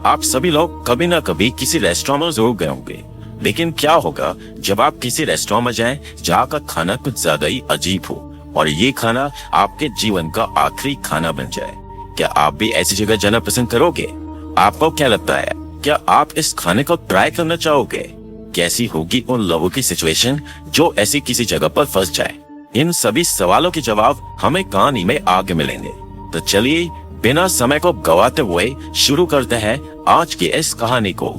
आप सभी लोग कभी ना कभी किसी रेस्टोरेंट में जरूर गए होंगे, लेकिन क्या होगा जब आप किसी रेस्टोरेंट में जाएं जहाँ का खाना कुछ ज्यादा ही अजीब हो और ये खाना आपके जीवन का आखिरी खाना बन जाए। क्या आप भी ऐसी जगह जाना पसंद करोगे? आपको क्या लगता है, क्या आप इस खाने को ट्राई करना चाहोगे? कैसी होगी उन लोगों की सिचुएशन जो ऐसी किसी जगह पर फंस जाए? इन सभी सवालों के जवाब हमें कहानी में आगे मिलेंगे। तो चलिए बिना समय को गवाते हुए शुरू करते हैं आज की इस कहानी को।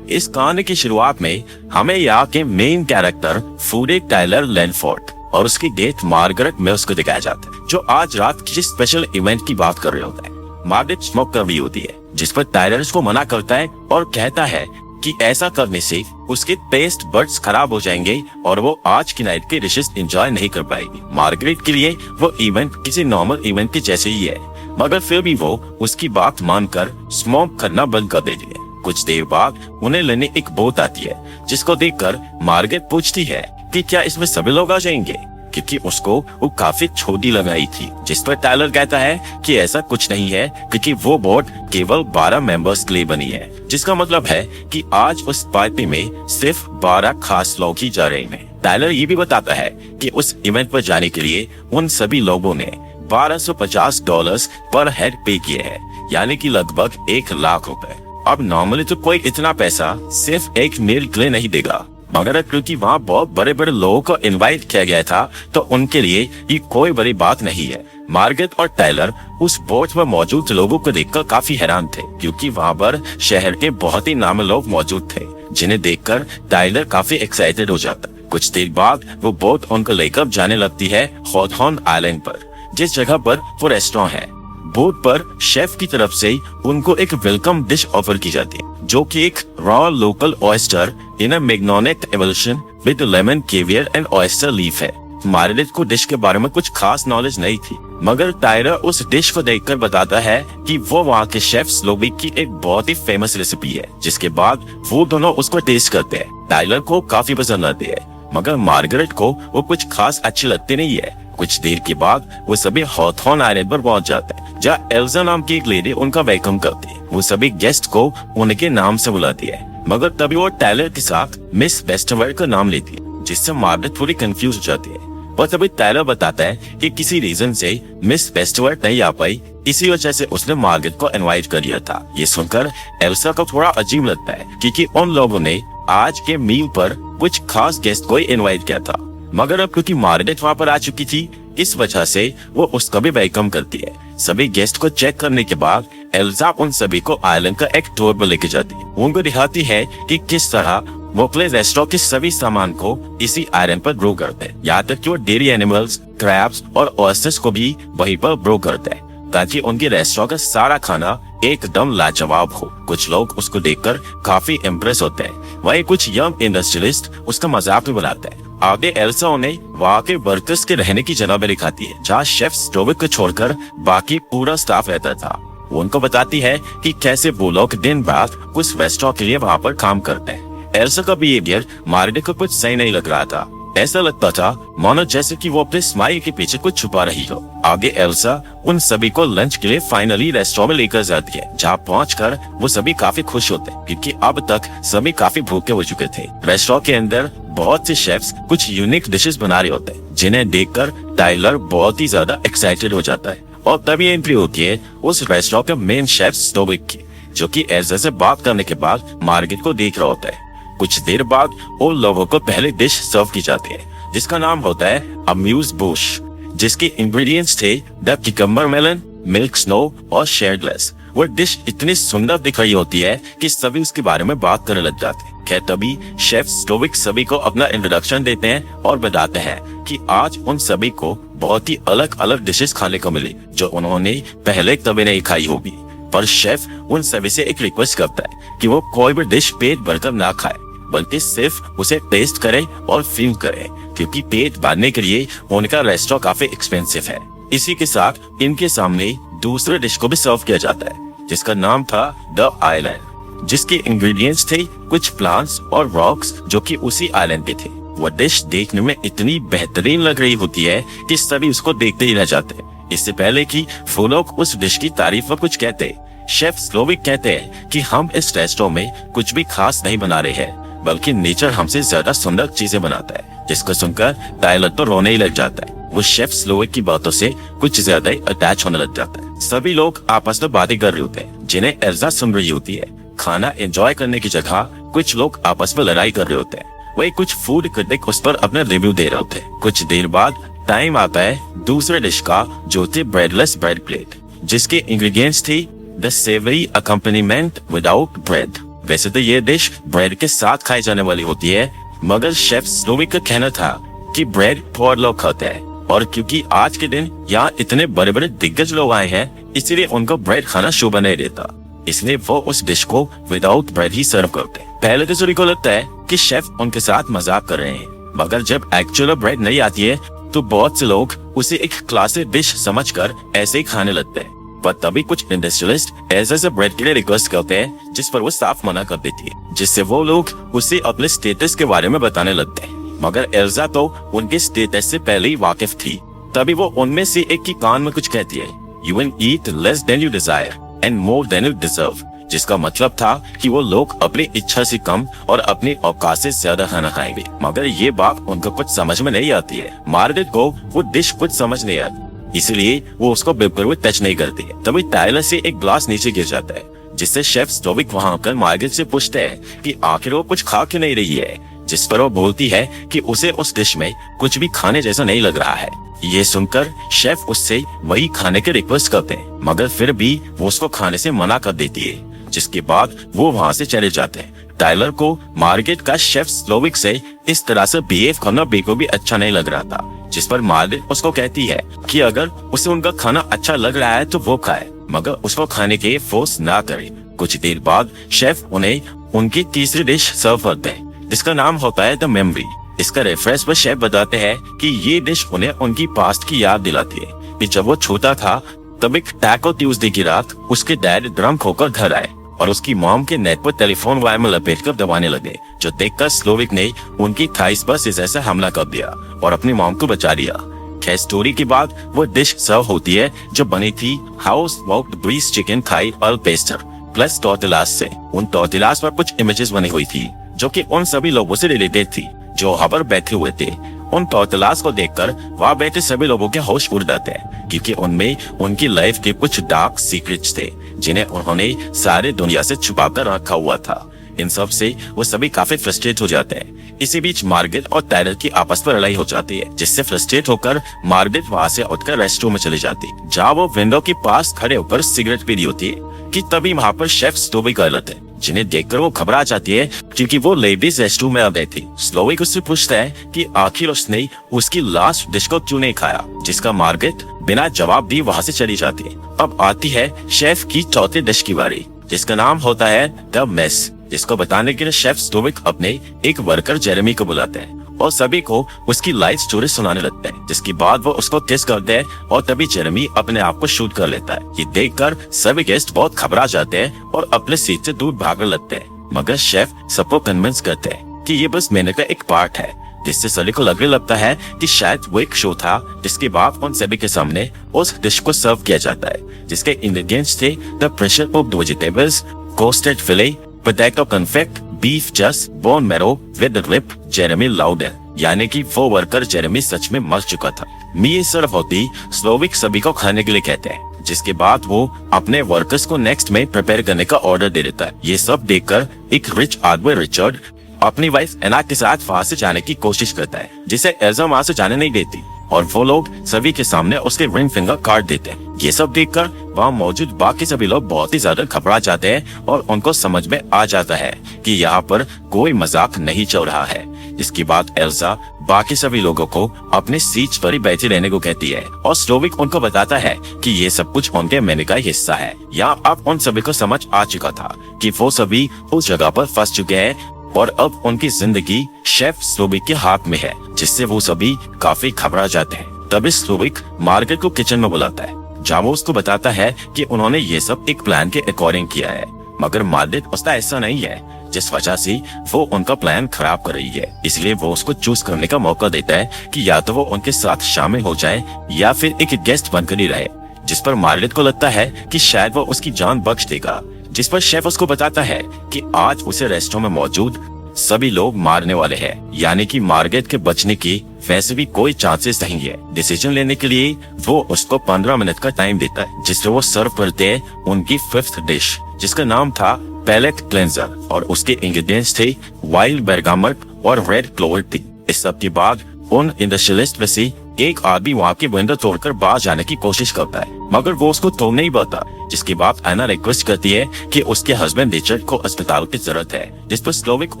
इस कहानी की शुरुआत में हमें यहाँ के मेन कैरेक्टर फूडी टाइलर लैंडफोर्ड और उसकी डेट मार्गरेट मिल्स को दिखाया जाता है, जो आज रात किसी स्पेशल इवेंट की बात कर रहे होते हैं। मार्गरेट स्मोक कर रही होती है, जिस पर टाइलर उसको मना करता है और कहता है कि ऐसा करने से उसके टेस्ट बड्स खराब हो जाएंगे और वो आज की नाइट के डिशेस एंजॉय नहीं कर पाएगी। मार्गरेट के लिए वो इवेंट किसी नॉर्मल इवेंट के जैसे ही है, मगर फिर भी वो उसकी बात मानकर स्मोक करना बंद कर देती है। कुछ देर बाद उन्हें लेने एक बोट आती है, जिसको देखकर मार्गरेट पूछती है कि क्या इसमें सभी लोग आ जाएंगे, क्योंकि उसको वो काफी छोटी लगाई थी। जिस पर टाइलर कहता है कि ऐसा कुछ नहीं है, क्योंकि वो बोट केवल 12 मेंबर्स के लिए बनी है, जिसका मतलब है कि आज उस पार्टी में सिर्फ 12 खास लोग ही जा रहे हैं। टाइलर ये भी बताता है कि उस इवेंट पर जाने के लिए उन सभी लोगों ने $1250 पर हेड पे किए हैं, यानी कि लगभग 1 लाख रुपए। अब नॉर्मली तो कोई इतना पैसा सिर्फ एक मील के लिए नहीं देगा, मगर क्योंकि वहाँ बहुत बड़े बड़े लोगों को इनवाइट किया गया था तो उनके लिए ये कोई बड़ी बात नहीं है। मार्गरेट और टाइलर उस बोट में मौजूद लोगों को देखकर काफी हैरान थे, क्योंकि वहाँ पर शहर के बहुत ही नामी लोग मौजूद थे, जिन्हें देखकर टाइलर काफी एक्साइटेड हो जाता। कुछ देर बाद वो बोट उनको लेकर जाने लगती है हॉथॉर्न आइलैंड पर, जिस जगह पर वो रेस्टोरेंट है। बोट पर शेफ की तरफ से उनको एक वेलकम डिश ऑफर की जाती है, जो कि एक raw local oyster in a mignonette evolution with lemon caviar and oyster leaf है। मार्गरेट को डिश के बारे में कुछ खास नॉलेज नहीं थी, मगर टाइलर उस डिश को देखकर बताता है कि वो वहाँ के शेफ स्लोविक की एक बहुत ही फेमस रेसिपी है। जिसके बाद वो दोनों उसको टेस्ट करते हैं। टाइलर को काफी पसंद आती है, मगर मार्गरेट को वो कुछ खास अच्छी लगती नहीं है। कुछ देर के बाद वो सभी हॉथॉर्न आइलैंड पर पहुंच जाते हैं, जहाँ एल्सा नाम की एक लेडी उनका वेलकम करती है। वो सभी गेस्ट को उनके नाम से बुलाती है, मगर तभी वो टाइलर के साथ मिस वेस्टरवेल का नाम लेती है, जिससे मार्गरेट थोड़ी कंफ्यूज हो जाती है। पर तभी टाइलर बताता है कि किसी रीजन से मिस वेस्टरवेल नहीं आ पाई, इसी वजह से उसने मार्गरेट को इनवाइट कर दिया था। ये सुनकर एल्सा को थोड़ा अजीब लगता है, क्योंकि उन लोगों ने आज के मील पर कुछ खास गेस्ट को इनवाइट किया था, मगर अब क्योंकि मार्गरेट वहाँ पर आ चुकी थी, इस वजह से वो उसका भी वेलकम करती है। सभी गेस्ट को चेक करने के बाद एल्सा उन सभी को आइलैंड का एक टूर पर लेके जाती है। उनको दिखाती है कि किस तरह वो अपने रेस्टोरेंट के सभी सामान को इसी आइलैंड पर ग्रो करते हैं, यहाँ तक कि वो डेयरी एनिमल्स, क्रैब्स और ऑयस्टर्स को भी वहीं पर ग्रो करते हैं, ताकि उनके रेस्टोरेंट का सारा खाना एकदम लाजवाब हो। कुछ लोग उसको देखकर काफी इम्प्रेस होते हैं, वहीं कुछ यंग इंडस्ट्रियलिस्ट उसका मजाक भी बनाते हैं। आगे एल्सा उन्हें वहाँ के वर्कर्स के रहने की जगह में दिखाती है, जहाँ शेफ स्टोविक को छोड़कर बाकी पूरा स्टाफ रहता था। वो उनको बताती है कि कैसे वो लोग दिन रात उस रेस्टोरेंट के लिए वहाँ पर काम करते हैं। एल्सा का बिहेवियर मार्गरेट को कुछ सही नहीं लग रहा था। ऐसा लगता था मानो जैसे कि वो अपने स्माइल के पीछे कुछ छुपा रही हो। आगे एल्सा उन सभी को लंच के लिए फाइनली रेस्टोरेंट में लेकर जाती है, जहाँ पहुंचकर वो सभी काफी खुश होते हैं, क्योंकि अब तक सभी काफी भूखे हो चुके थे। रेस्टोरेंट के अंदर बहुत से शेफ्स कुछ यूनिक डिशेस बना रहे होते हैं, जिन्हें देखकर टाइलर बहुत ही ज्यादा एक्साइटेड हो जाता है। और तभी एंट्री होती है उस रेस्टोरेंट के मेन शेफ स्टोविक की, जो कि एल्सा से बात करने के बाद मार्गरेट को देख रहा होता है। कुछ देर बाद उन लोगों को पहले डिश सर्व की जाती है, जिसका नाम होता है अम्यूज बुश, जिसके इंग्रेडिएंट्स थे द किकम्बर मेलन, मिल्क स्नो और शेरग्लेस। वो डिश इतनी सुंदर दिख रही होती है कि सभी उसके बारे में बात करने लग जाते हैं। खैर तभी शेफ स्टोविक सभी को अपना इंट्रोडक्शन देते हैं और बताते हैं कि आज उन सभी को बहुत ही अलग अलग डिशेस खाने को मिली, जो उन्होंने पहले कभी नहीं खाई होगी। पर शेफ उन सभी से एक रिक्वेस्ट करता है कि वो कोई भी डिश पेट भरकर ना खाए, बल्कि सिर्फ उसे टेस्ट करे और फील करे, क्योंकि पेट भरने के लिए उनका रेस्टोरेंट काफी एक्सपेंसिव है। इसी के साथ इनके सामने दूसरे डिश को भी सर्व किया जाता है, जिसका नाम था द आइलैंड, जिसके इंग्रेडिएंट्स थे कुछ प्लांट्स और रॉक्स जो कि उसी आइलैंड पे थे। वह डिश देखने में इतनी बेहतरीन लग रही होती है कि सभी उसको देखते ही रह जाते हैं। इससे पहले कि वो लोग उस डिश की तारीफ में कुछ कहते, शेफ स्लोविक कहते हैं कि हम इस रेस्टोरेंट में कुछ भी खास नहीं बना रहे हैं, बल्कि नेचर हमसे ज्यादा सुंदर चीजें बनाता है। जिसको सुनकर टायलर तो रोने ही लग जाता है। वो शेफ स्लोविक की बातों से कुछ ज्यादा ही अटैच होने लग जाता है। सभी लोग आपस में बातें कर रहे होते हैं, जिन्हें एल्सा सुन रही होती है। खाना एंजॉय करने की जगह कुछ लोग आपस में लड़ाई कर रहे होते हैं। वही कुछ फूड क्रिटिक उस पर अपना रिव्यू दे रहे होते हैं। कुछ देर बाद टाइम आता है दूसरे डिश का, जो थी ब्रेडलेस ब्रेड प्लेट, जिसके इंग्रेडिएंट्स थी the savory accompaniment without bread. वैसे तो ये डिश ब्रेड के साथ खाई जाने वाली होती है, मगर शेफ स्लोविक का कहना था कि ब्रेड बहुत लोग खाते हैं, और क्योंकि आज के दिन यहाँ इतने बड़े बड़े दिग्गज लोग आए हैं, इसीलिए उनको ब्रेड खाना शुभ नहीं रहता। इसलिए वो उस डिश को विदाउट ब्रेड ही सर्व करते हैं। पहले तो सभी को लगता है कि शेफ उनके साथ मजाक कर रहे हैं, मगर जब एक्चुअल ब्रेड नहीं आती है तो बहुत से लोग उसे एक क्लासिक डिश समझकर ऐसे ही खाने लगते हैं। पर तभी कुछ इंडस्ट्रियलिस्ट ऐसे ब्रेड के लिए रिक्वेस्ट करते हैं, जिस पर वो साफ मना कर देती है, जिससे वो लोग उसे अपने स्टेटस के बारे में बताने लगते हैं। मगर एल्सा तो उनके स्टेटस से पहले ही वाकिफ थी। तभी वो उनमें से एक की कान में कुछ कहती है, you can eat less than you desire and more than you deserve, जिसका मतलब था कि वो लोग अपनी इच्छा से कम और अपनी औकात से ज्यादा खाना खाएंगे। मगर ये बात उनको कुछ समझ में नहीं आती है। मार्गरेट को वो डिश कुछ समझ नहीं आती, इसलिए वो उसको बिल्कुल भी टच नहीं करती है। तभी टायलर से एक ग्लास नीचे गिर जाता है, जिससे शेफ स्लोविक वहाँ आकर मार्गरेट से पूछते हैं कि आखिर वो कुछ खा क्यों नहीं रही है, जिस पर वो बोलती है कि उसे उस डिश में कुछ भी खाने जैसा नहीं लग रहा है। ये सुनकर शेफ उससे वही खाने की रिक्वेस्ट करते हैं, मगर फिर भी वो उसको खाने से मना कर देती है, जिसके बाद वो वहाँ से चले जाते हैं। टायलर को मार्गरेट का शेफ स्लोविक से इस तरह से बिहेव करना बिल्कुल भी अच्छा नहीं लग रहा था, जिस पर मार्गरेट उसको कहती है कि अगर उसे उनका खाना अच्छा लग रहा है तो वो खाए, मगर उसको खाने के फोर्स ना करे। कुछ देर बाद शेफ उन्हें उनकी तीसरी डिश सर्व करते हैं, जिसका नाम होता है द मेमोरी। इसका रेफरेंस पर शेफ बताते हैं कि ये डिश उन्हें उनकी पास्ट की याद दिलाती है कि जब वो छोटा था तब एक टैको ट्यूसडे की रात उसके डैड ड्रंक होकर घर आए और उसकी मॉम के नेक पर टेलीफोन वायर में लपेटकर दबाने लगे, जो देखकर स्लोविक ने उनकी थाइस पर सीजर से हमला कर दिया और अपनी मॉम को बचा लिया। खैर स्टोरी के बाद वो डिश सर्व होती है जो बनी थी house smoked breast chicken Thai al pastor plus tortillas से। उन टॉर्टिलास पर कुछ इमेजेस बनी हुई थी जो कि उन सभी लोगों से रिलेटेड थी जो वहाँ पर बैठे हुए थे। उन टॉर्टिलास को देखकर वहाँ बैठे सभी लोगों के होश उड़ जाते हैं, क्योंकि उनमें उनकी लाइफ के कुछ डार्क सीक्रेट्स थे जिन्हें उन्होंने सारे दुनिया से छुपा कर रखा हुआ था। इन सब से वो सभी काफी फ्रस्ट्रेट हो जाते हैं। इसी बीच मार्गरेट और टायलर की आपस में लड़ाई हो जाती है, जिससे फ्रस्ट्रेट होकर मार्गरेट वहाँ से उठकर रेस्टरूम में चली जाती है, जहाँ वो विंडो के पास खड़े होकर सिगरेट पी रही होती है कि तभी वहाँ पर शेफ स्लोविक आ जाते हैं, जिन्हें देखकर वो घबरा जाती है क्योंकि वो लेडीज रेस्टरूम में आ गई थी। स्लोविक उससे पूछता है कि आखिर उसने उसकी लास्ट डिश को क्यों नहीं खाया, जिसका मार्गरेट बिना जवाब दिए वहाँ से चली जाती है। अब आती है शेफ की चौथी डिश की बारी, जिसका नाम होता है द मेस, जिसको बताने के लिए शेफ स्लोविक अपने एक वर्कर जेरेमी को बुलाते हैं और सभी को उसकी लाइफ स्टोरी सुनाने लगते हैं, जिसके बाद वो उसको किस करते हैं और तभी जेरेमी अपने आप को शूट कर लेता है। ये देखकर सभी गेस्ट बहुत घबरा जाते हैं और अपने सीट से दूर भागने लगते हैं, मगर शेफ सबको कन्विंस करते हैं कि ये बस मेन्यू का एक पार्ट है, जिससे सभी को लगने लगता है कि शायद वो एक शो था, जिसके बाद उन सभी के सामने उस डिश को सर्व किया जाता है, जिसके इंग्रेडिएंट्स थे the pressure cooked vegetables, roasted fillet, potato confit, beef jus, bone marrow with rib Jeremy Lauder, यानी कि वो वर्कर जेरेमी सच में मर चुका था। मील सर्व होती स्लोविक सभी को खाने के लिए कहते हैं, जिसके बाद वो अपने वर्कर्स को नेक्स्ट में प्रिपेयर करने का ऑर्डर दे देता है। ये सब देखकर एक रिच आदमी रिचर्ड अपनी वाइफ एना के साथ वहाँ से जाने की कोशिश करता है, जिसे एल्सा वहाँ से जाने नहीं देती और वो लोग सभी के सामने उसके रिंग फिंगर काट देते हैं। ये सब देखकर वहाँ मौजूद बाकी सभी लोग बहुत ही ज्यादा घबरा जाते हैं और उनको समझ में आ जाता है कि यहाँ पर कोई मजाक नहीं चल रहा है। इसके बाद एल्सा बाकी सभी लोगों को अपने सीट पर ही बैठे रहने को कहती है और स्लोविक उनको बताता है कि ये सब कुछ उनके मेन्यू का हिस्सा है। यहाँ अब उन सभी को समझ आ चुका था कि वो सभी उस जगह पर फंस चुके हैं और अब उनकी जिंदगी शेफ स्लोविक के हाथ में है, जिससे वो सभी काफी घबरा जाते हैं। तभी स्लोविक मार्गरेट को किचन में बुलाता है, जहाँ वो उसको बताता है कि उन्होंने ये सब एक प्लान के अकॉर्डिंग किया है, मगर मार्गरेट उसका ऐसा नहीं है, जिस वजह से वो उनका प्लान खराब कर रही है। इसलिए वो उसको चूज करने का मौका देता है कि या तो वो उनके साथ शामिल हो जाए या फिर एक गेस्ट बनकर ही रहे। जिस पर मार्गरेट को लगता है कि शायद वो उसकी जान बख्श देगा, जिस पर शेफ उसको बताता है कि आज उसे रेस्टोरेंट में मौजूद सभी लोग मारने वाले हैं, यानी कि मार्गरेट के बचने की वैसे भी कोई चांसेस नहीं है। डिसीजन लेने के लिए वो उसको 15 मिनट का टाइम देता है, जिससे वो सर्व करते हैं उनकी 5th डिश, जिसका नाम था पैलेट क्लेंजर, और उसके इंग्रेडिएंट्स थे वाइल्ड बेरगामट और रेड क्लोवर टी। इस सब के बाद उन इंडस्ट्रियलिस्ट में से एक आदमी वहाँ की विंडो तोड़कर बाहर जाने की कोशिश करता है, मगर वो उसको तोड़ नहीं पाता, जिसके बाद एना रिक्वेस्ट करती है कि उसके हस्बैंड रिचर्ड को अस्पताल की जरूरत है, जिस पर स्लोविक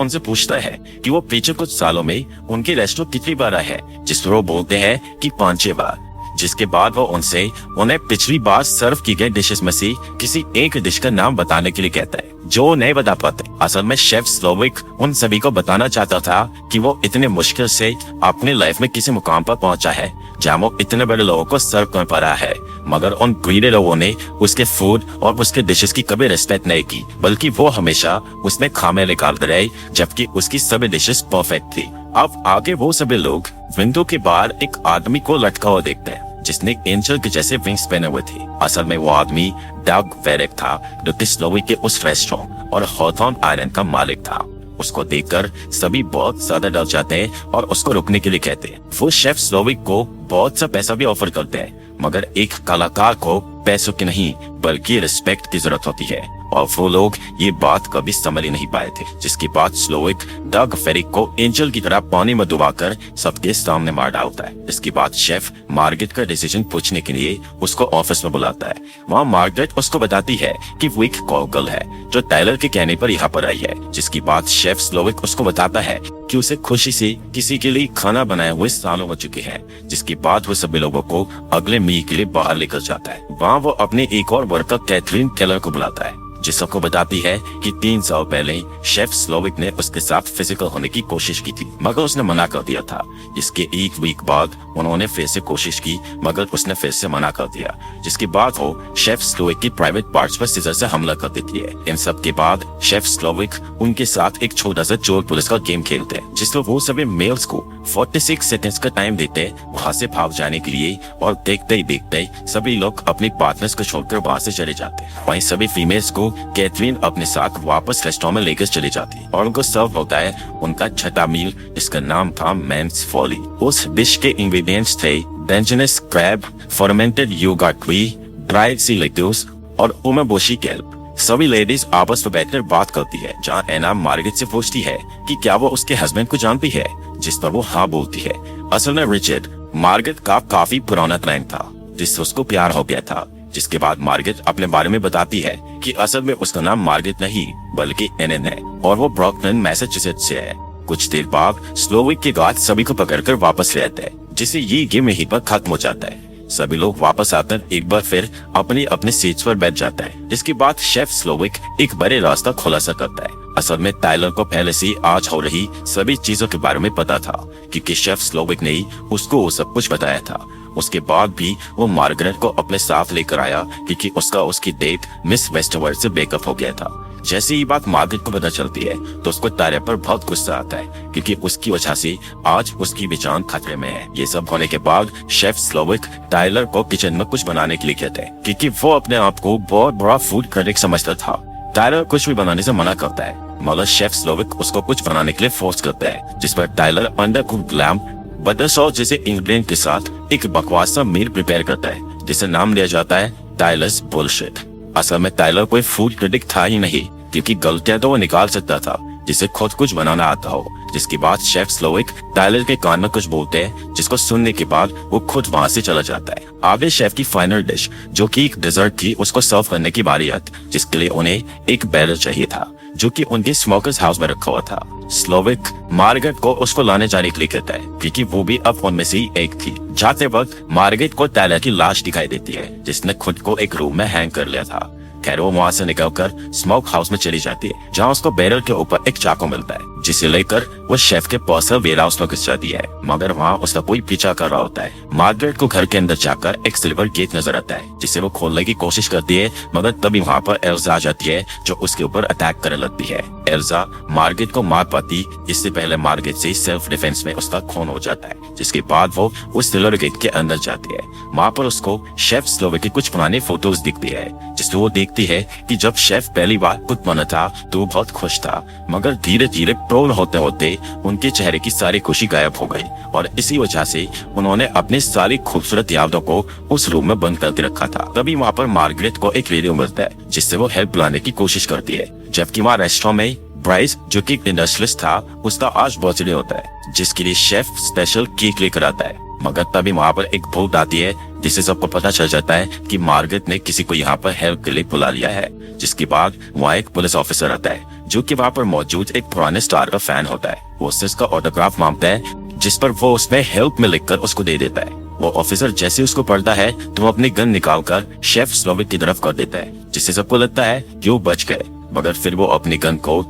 उनसे पूछता है कि वो पिछले कुछ सालों में उनके रेस्टोरेंट कितनी बार आए हैं, जिस पर वो बोलते हैं कि 5-6 बार। जिसके बाद वो उनसे उन्हें पिछली बार सर्व की गई डिशेस में से किसी एक डिश का नाम बताने के लिए कहता है, जो नहीं बता पाते। असल में शेफ स्लोविक उन सभी को बताना चाहता था कि वो इतने मुश्किल से अपने लाइफ में किसी मुकाम पर पहुंचा है जहां वो इतने बड़े लोगों को सर्व कर पा रहा है, मगर उन ग्रीडी लोगों ने उसके फूड और उसके डिशेस की कभी रिस्पेक्ट नहीं की, बल्कि वो हमेशा उसमें खामे निकालते रहे, जबकि उसकी सभी डिशेस परफेक्ट थी। अब आगे वो सभी लोग विंडो के बाहर एक आदमी को लटका हुआ देखते हैं, जिसने एंजल के जैसे विंग्स पहने हुए थे। असल में वो आदमी डग वेरेक था, जो कि स्लोविक के उस रेस्टोरेंट और हॉथॉर्न आइलैंड का मालिक था। उसको देखकर सभी बहुत ज्यादा डर जाते हैं और उसको रुकने के लिए कहते हैं। वो शेफ स्लोविक को बहुत सा पैसा भी ऑफर करते हैं, मगर एक कलाकार को पैसों की नहीं बल्कि रिस्पेक्ट की जरूरत होती है, और वो लोग ये बात कभी समझ ही नहीं पाए थे। जिसके बाद स्लोविक डग फेरिक को एंजल की तरह पानी में डुबाकर सबके सामने मार डालता है। इसके बाद शेफ मार्गरेट का डिसीजन पूछने के लिए उसको ऑफिस में बुलाता है। वहाँ मार्गरेट उसको बताती है कि वो एक कॉल गर्ल है जो टायलर के कहने पर यहाँ पर आई है। जिसकी बाद शेफ स्लोविक उसको बताता है कि उसे खुशी से किसी के लिए खाना बनाए हुए सालों हो चुके हैं। जिसके बाद वो सभी लोगों को अगले मील के लिए बाहर लेकर जाता है। वहाँ वो अपने एक और वर्कर कैथरीन टेलर को बुलाता है, जिस सबको बताती है कि 3 साल पहले शेफ स्लोविक ने उसके साथ फिजिकल होने की कोशिश की थी, मगर उसने मना कर दिया था। जिसके एक वीक बाद उन्होंने फिर से कोशिश की, मगर उसने फिर से मना कर दिया। जिसके बाद वो शेफ स्लोविक की प्राइवेट पार्ट्स पर सीजर से हमला कर देती है। इन सब के बाद शेफ स्लोविक उनके साथ एक छोटा सा चोर पुलिस का गेम खेलते हैं, जिसमें वो सभी मेल्स को 46 सेकेंड्स का टाइम देते हैं वहाँ से भाग जाने के लिए, और देखते ही देखते सभी लोग अपनी पार्टनर्स को छोड़कर वहाँ से चले जाते हैं। वहीं सभी फीमेल्स को कैथरीन अपने साथ वापस रेस्टोरेंट में लेकर चली जाती है, और उनको सर्व होता है उनका 6वां मील, जिसका नाम था मैंस फॉली। उस डिश के इंग्रेडिएंट्स थे Dungeness crab, fermented yoga tree, dried sea lettuce और उमेबोशी केल्प। सभी लेडीज आपस में बैठकर बात करती है, जहाँ एना मार्गरेट से पूछती है कि क्या वो उसके हस्बैंड को जानती है, जिस पर वो हाँ बोलती है। असल में रिचर्ड मार्गरेट का काफी पुराना क्लाइंट था, जिससे उसको प्यार हो गया था। जिसके बाद मार्गरेट अपने बारे में बताती है कि असल में उसका नाम मार्गरेट नहीं बल्कि एनन है, और वो ब्रुकलिन मैसाचुसेट्स से है। कुछ देर बाद स्लोविक के गार्ड सभी को पकड़कर वापस ले आते हैं, जिससे ये गेम यहीं पर खत्म हो जाता है। सभी लोग वापस आकर एक बार फिर अपने अपने सीट्स पर बैठ जाता है। जिसके बाद शेफ स्लोविक एक बड़े रास्ता खुलासा करता है। असल में टायलर को पहले से आज हो रही सभी चीजों के बारे में पता था, क्योंकि शेफ स्लोविक ने उसको वो सब कुछ बताया था। उसके बाद भी वो मार्गरेट को अपने साथ लेकर आया, क्योंकि उसकी डेट मिस वेस्टवर्ड से ब्रेकअप हो गया था। जैसे ये बात मार्गरेट को पता चलती है तो उसको टायलर पर बहुत गुस्सा आता है, क्योंकि उसकी वजह से आज उसकी भी जान खतरे में है। ये सब होने के बाद शेफ स्लोविक टायलर को किचन में कुछ बनाने के लिए कहते हैं, क्योंकि वो अपने आप को बहुत बड़ा फूड क्रिटिक समझता था। टायलर कुछ भी बनाने से मना करता है, मगर शेफ स्लोविक उसको कुछ बनाने के लिए फोर्स करता है, जिस पर Tyler under cooked lamb, butter sauce जैसे इंग्रेडिएंट के साथ एक बकवास सा मील प्रिपेयर करता है, जिसे नाम दिया जाता है टायलर्स बुलशिट। असल में टायलर कोई फूड क्रिटिक था ही नहीं, क्योंकि गलतियां तो वो निकाल सकता था जिसे खुद कुछ बनाना आता हो। जिसके बाद शेफ स्लोविक टायलर के कान में कुछ बोलते हैं, जिसको सुनने के बाद वो खुद वहाँ से चला जाता है। आगे शेफ की फाइनल डिश जो कि एक डेजर्ट थी, उसको सर्व करने की बारी आती, जिसके लिए उन्हें एक बैरल चाहिए था जो कि उनके स्मोकर्स हाउस में रखा हुआ था। स्लोविक मार्गरेट को उसको लाने जाने के लिए कहता है, क्योंकि वो भी अब उनमें से ही एक थी। जाते वक्त मार्गरेट को टायलर की लाश दिखाई देती है, जिसने खुद को एक रूम में हैंग कर लिया था। खैर वो वहाँ से निकलकर स्मोक हाउस में चली जाती है, जहाँ उसको बैरल के ऊपर एक चाकू मिलता है, जिसे लेकर वो शेफ के पर्सनल वेयर हाउस में घुस जाती है, मगर वहाँ उसका कोई पीछा कर रहा होता है। मार्गरेट को घर के अंदर जाकर एक सिल्वर गेट नजर आता है, जिसे वो खोलने की कोशिश करती है, मगर तभी वहाँ पर एल्सा आ जाती है जो उसके ऊपर अटैक करने लगती है। एल्सा मार्गरेट को मार पाती इससे पहले मार्गरेट से सेल्फ डिफेंस में उसका खून हो जाता है, जिसके बाद वो उस सिल्वर गेट के अंदर जाती है। वहाँ पर उसको शेफ स्लोविक की कुछ पुरानी फोटोज दिखती है, जिसमें वो देखती है कि जब शेफ पहली बार कुक बना था तो वो बहुत खुश था, मगर धीरे धीरे प्रोल होते होते उनके चेहरे की सारी खुशी गायब हो गई और इसी वजह से उन्होंने अपनी सारी खूबसूरत यादों को उस रूम में बंद करके रखा था। तभी वहाँ पर मार्गरेट को एक रेडियो मिलता है, जिससे वो हेल्प बुलाने की कोशिश करती है, जबकि वहाँ रेस्टोरेंट में ब्राइस जो कि इंडस्ट्रियलिस्ट था उसका आज बर्थडे होता है, जिसके लिए शेफ स्पेशल केक लेकर आता है। मगर तभी वहाँ पर एक भूत आती है, जिससे सबको पता चल जाता है कि मार्गरेट ने किसी को यहाँ पर हेल्प के लिए बुला लिया है। जिसके बाद वहाँ एक पुलिस ऑफिसर आता है, जो कि वहाँ पर मौजूद एक पुराने स्टार का फैन होता है। वो उससे उसका ऑटोग्राफ मांगता है, जिस पर वो उसमें हेल्प में लिखकर उसको दे देता है। वो ऑफिसर जैसे उसको पढ़ता है तो वो अपनी गन निकालकर शेफ स्लोविक की तरफ कर देता है, जिससे सबको लगता है कि वो बच गए। मगर फिर वो अपनी गन को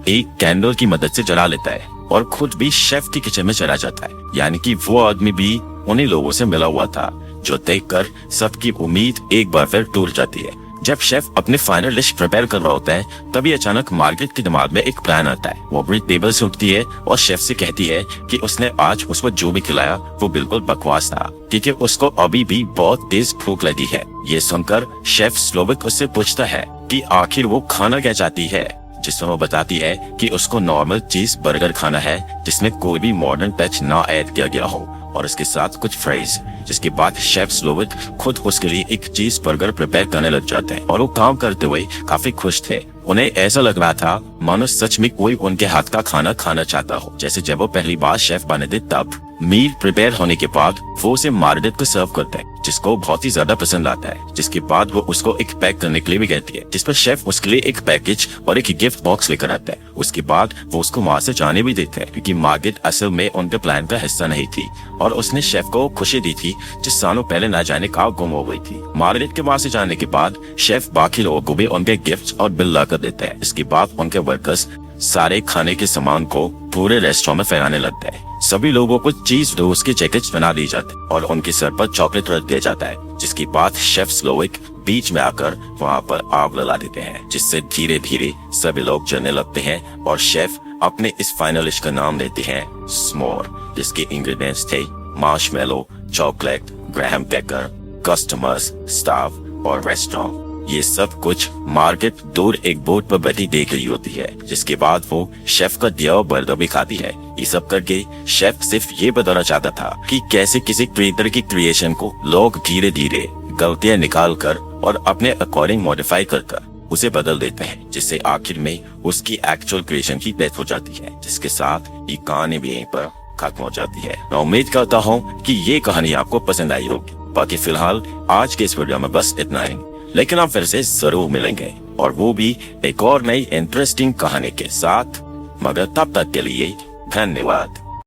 एक कैंडल की मदद से जला लेता है और खुद भी शेफ की किचन में चला जाता है, यानी कि वो आदमी भी उन्हीं लोगों से मिला हुआ था, जो देखकर सबकी उम्मीद एक बार फिर टूट जाती है। जब शेफ अपने फाइनल डिश प्रिपेयर कर रहा होता है, तभी अचानक मार्गरेट के दिमाग में एक प्लान आता है। वो अपनी टेबल से उठती है और शेफ से कहती है कि उसने आज उसको जो भी खिलाया वो बिल्कुल बकवास था, क्योंकि उसको अभी भी बहुत तेज भूख लगी है। ये सुनकर शेफ स्लोविक उससे पूछता है कि आखिर वो खाना क्या चाहती है, जिसमें वो बताती है कि उसको नॉर्मल चीज बर्गर खाना है, जिसमें कोई भी मॉडर्न टच ना ऐड किया गया हो, और इसके साथ कुछ फ्राइज। जिसके बाद शेफ स्लोविक खुद उसके लिए एक चीज बर्गर प्रिपेयर करने लग जाते हैं और वो काम करते हुए काफी खुश थे। उन्हें ऐसा लग रहा था मानो सच में कोई उनके हाथ का खाना खाना चाहता हो, जैसे जब वो पहली बार शेफ बने थे तब। मील प्रिपेयर होने के बाद वो उसे मार्गरेट को सर्व करते हैं, जिसको बहुत ही ज्यादा पसंद आता है। जिसके बाद वो उसको एक पैक करने के लिए भी कहती है, जिस पर शेफ उसके लिए एक पैकेज और एक गिफ्ट बॉक्स लेकर आता है। उसके बाद वो उसको वहाँ से जाने भी देते हैं, क्योंकि मार्गरेट असल में उनके प्लान का हिस्सा नहीं थी और उसने शेफ को खुशी दी थी जिस सालों पहले न जाने कहाँ गुम हो गई थी। मार्गरेट के वहाँ से जाने के बाद शेफ बाकी लोगों को भी उनके गिफ्ट और बिल ला कर देते हैं। इसके बाद उनके वर्कर्स सारे खाने के सामान को पूरे रेस्टोरेंट में फैलाने लगता है। सभी लोगों को चीज रोज के जैकेट्स बना दी जाते हैं और उनके सर पर चॉकलेट रख दिया जाता है। जिसके बाद शेफ स्लोविक बीच में आकर वहाँ पर आग लगा देते हैं, जिससे धीरे धीरे सभी लोग जलने लगते हैं और शेफ अपने इस फाइनल डिश का नाम देते हैं स्मोर, जिसके इंग्रेडिएंट्स थे marshmallow, chocolate, graham cracker, customers, staff और रेस्टोरेंट। ये सब कुछ मार्गरेट दूर एक बोट पर बैठी देख रही होती है। जिसके बाद वो शेफ का दिया हुआ बर्गर भी खाती है। ये सब करके शेफ सिर्फ ये बताना चाहता था कि कैसे किसी क्रिएटर की क्रिएशन को लोग धीरे धीरे गलतियां निकाल कर और अपने अकॉर्डिंग मॉडिफाई कर उसे बदल देते हैं, जिससे आखिर में उसकी एक्चुअल क्रिएशन की डेथ हो जाती है। जिसके साथ ये कहानी भी यहीं पर खत्म हो जाती है। मैं उम्मीद करता हूँ कि ये कहानी आपको पसंद आई होगी। बाकी फिलहाल आज के इस वीडियो में बस इतना ही, लेकिन आप फिर से जरूर मिलेंगे और वो भी एक और नई इंटरेस्टिंग कहानी के साथ। मगर तब तक के लिए धन्यवाद।